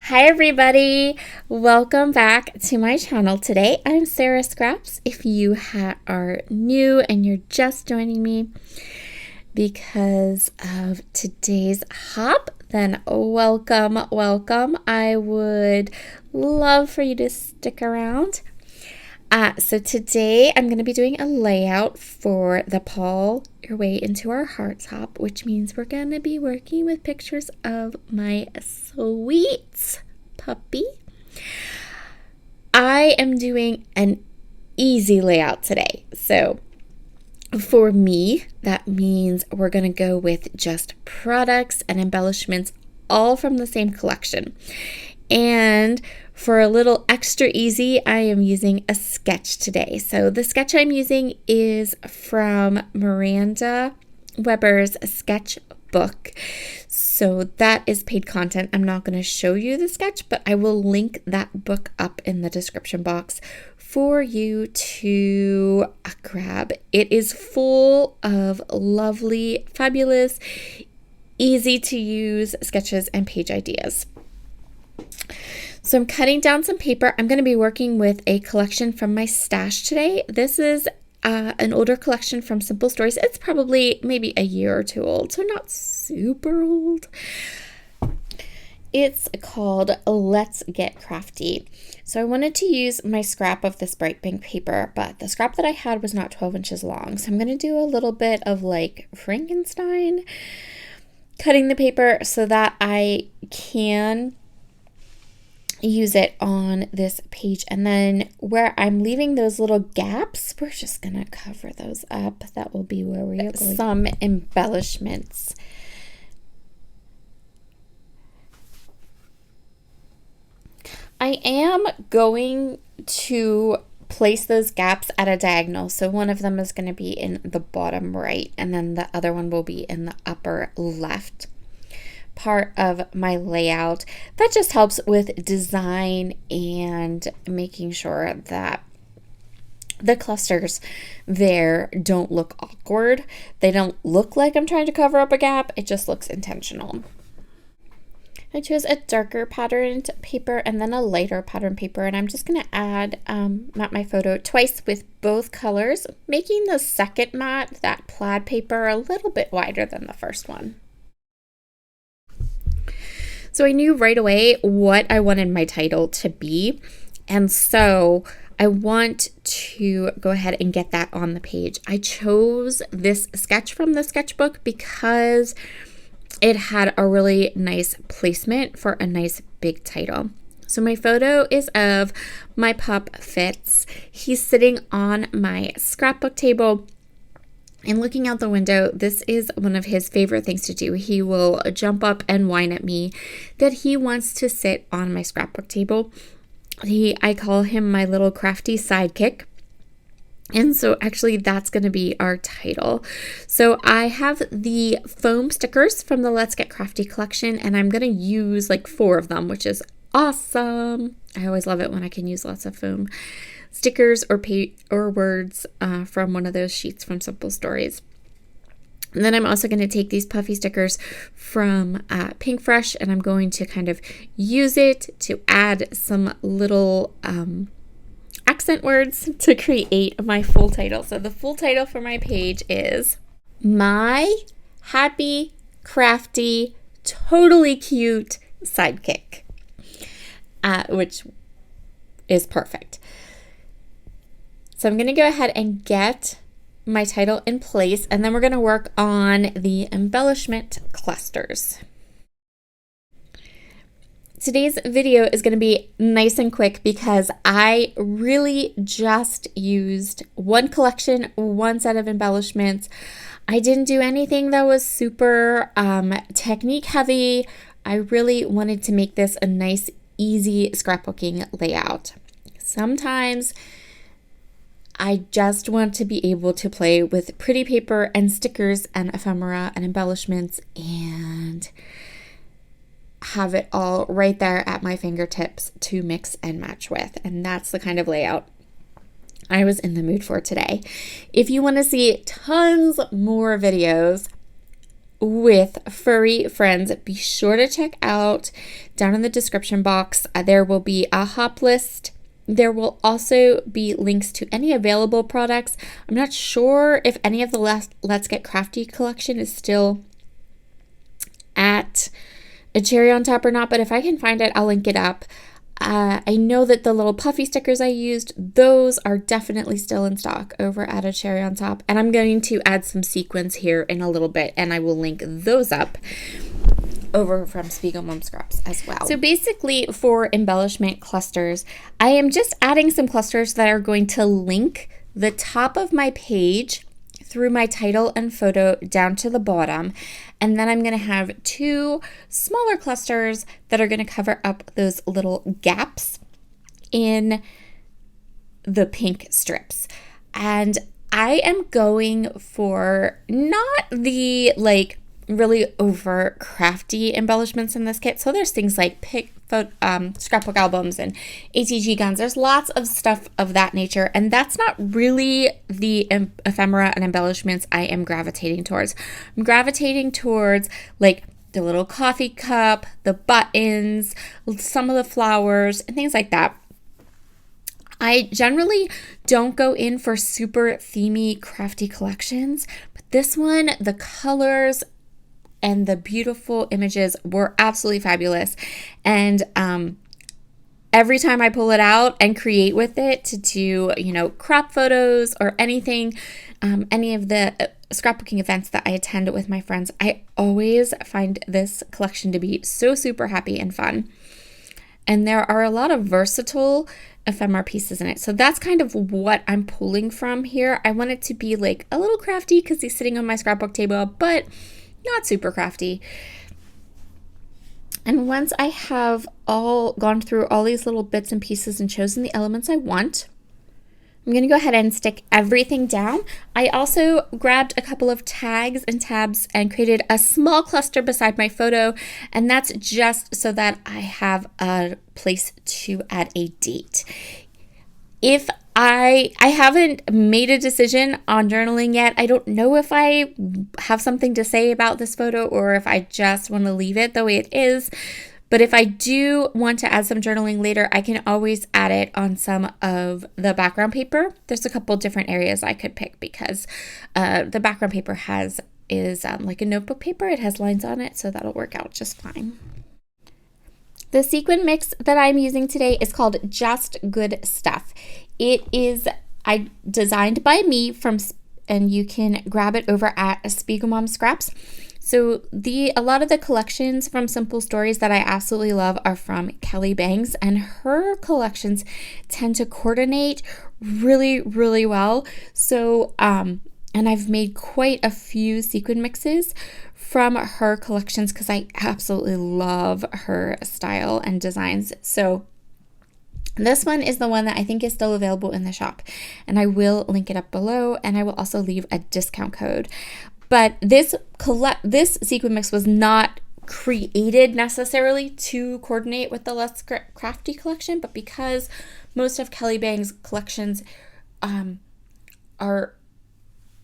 Hi everybody, welcome back to my channel today. I'm Sarah Scraps. If you are new and you're just joining me because of today's hop, then welcome. I would love for you to stick around. So today I'm going to be doing a layout for the Paul Your Way Into Our Hearts hop, which means we're going to be working with pictures of my sweet puppy. I am doing an easy layout today. So for me, that means we're going to go with just products and embellishments all from the same collection. And for a little extra easy, I am using a sketch today. So the sketch I'm using is from Miranda Weber's Sketchbook. So that is paid content. I'm not going to show you the sketch, but I will link that book up in the description box for you to grab. It is full of lovely, fabulous, easy to use sketches and page ideas. So I'm cutting down some paper. I'm going to be working with a collection from my stash today. This is an older collection from Simple Stories. It's probably maybe a year or two old, so not super old. It's called Let's Get Crafty. So I wanted to use my scrap of this bright pink paper, but the scrap that I had was not 12 inches long. So I'm going to do a little bit of like Frankenstein, cutting the paper so that I can use it on this page. And then where I'm leaving those little gaps, we're just gonna cover those up. That will be where we are going. Some embellishments. I am going to place those gaps at a diagonal. So one of them is going to be in the bottom right, and then the other one will be in the upper left part of my layout. That just helps with design and making sure that the clusters there don't look awkward. They don't look like I'm trying to cover up a gap. It just looks intentional. I chose a darker patterned paper and then a lighter pattern paper, and I'm just going to add mat my photo twice with both colors, making the second mat, that plaid paper, a little bit wider than the first one. So I knew right away what I wanted my title to be, and so I want to go ahead and get that on the page. I chose this sketch from the sketchbook because it had a really nice placement for a nice big title. So my photo is of my pup Fitz. He's sitting on my scrapbook table and looking out the window. This is one of his favorite things to do. He will jump up and whine at me that he wants to sit on my scrapbook table. I call him my little crafty sidekick. And so actually that's going to be our title. So I have the foam stickers from the Let's Get Crafty collection, and I'm going to use like 4 of them, which is awesome. I always love it when I can use lots of foam stickers or words from one of those sheets from Simple Stories. And then I'm also going to take these puffy stickers from Pink Fresh, and I'm going to kind of use it to add some little accent words to create my full title. So the full title for my page is My Happy, Crafty, Totally Cute Sidekick, which is perfect. So I'm going to go ahead and get my title in place, and then we're going to work on the embellishment clusters. Today's video is going to be nice and quick because I really just used one collection, one set of embellishments. I didn't do anything that was super technique heavy. I really wanted to make this a nice, easy scrapbooking layout. Sometimes I just want to be able to play with pretty paper and stickers and ephemera and embellishments and have it all right there at my fingertips to mix and match with. And that's the kind of layout I was in the mood for today. If you want to see tons more videos with furry friends, be sure to check out down in the description box. There will be a hop list. There will also be links to any available products. I'm not sure if any of the Let's Get Crafty collection is still at a cherry on top or not, but if I can find it, I'll link it up. I know that the little puffy stickers I used, those are definitely still in stock over at a cherry on top. And I'm going to add some sequins here in a little bit, and I will link those up over from Spiegelmom Scraps as well. So basically for embellishment clusters, I am just adding some clusters that are going to link the top of my page through my title and photo down to the bottom. And then I'm going to have 2 smaller clusters that are going to cover up those little gaps in the pink strips. And I am going for not the like really over crafty embellishments in this kit. So there's things like scrapbook albums and ATG guns. There's lots of stuff of that nature, and that's not really the ephemera and embellishments I am gravitating towards. I'm gravitating towards like the little coffee cup, the buttons, some of the flowers, and things like that. I generally don't go in for super themey, crafty collections, but this one, the colors and the beautiful images were absolutely fabulous. And every time I pull it out and create with it to do, crop photos or anything, any of the scrapbooking events that I attend with my friends, I always find this collection to be so super happy and fun. And there are a lot of versatile ephemera pieces in it. So that's kind of what I'm pulling from here. I want it to be like a little crafty because he's sitting on my scrapbook table, but not super crafty. And once I have all gone through all these little bits and pieces and chosen the elements I want, I'm going to go ahead and stick everything down. I also grabbed a couple of tags and tabs and created a small cluster beside my photo, and that's just so that I have a place to add a date. If I haven't made a decision on journaling yet. I don't know if I have something to say about this photo or if I just want to leave it the way it is. But if I do want to add some journaling later, I can always add it on some of the background paper. There's a couple different areas I could pick because the background paper is like a notebook paper. It has lines on it, so that'll work out just fine. The sequin mix that I'm using today is called Just Good Stuff. It is designed by me and you can grab it over at Spiegelmom Scraps. So a lot of the collections from Simple Stories that I absolutely love are from Kelly Bangs, and her collections tend to coordinate really, really well. So, and I've made quite a few sequin mixes from her collections because I absolutely love her style and designs. So this one is the one that I think is still available in the shop, and I will link it up below, and I will also leave a discount code. But this sequin mix was not created necessarily to coordinate with the Let's Get Crafty collection, but because most of Kelly Bang's collections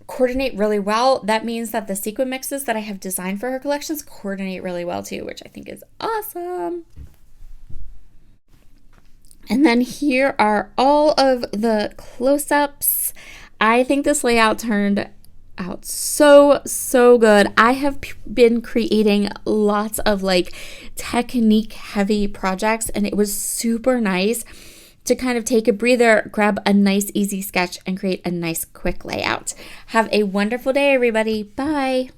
coordinate really well, that means that the sequin mixes that I have designed for her collections coordinate really well too, which I think is awesome. And then here are all of the close-ups. I think this layout turned out so good. I have been creating lots of like technique heavy projects, and it was super nice to kind of take a breather, grab a nice easy sketch, and create a nice quick layout. Have a wonderful day, everybody. Bye.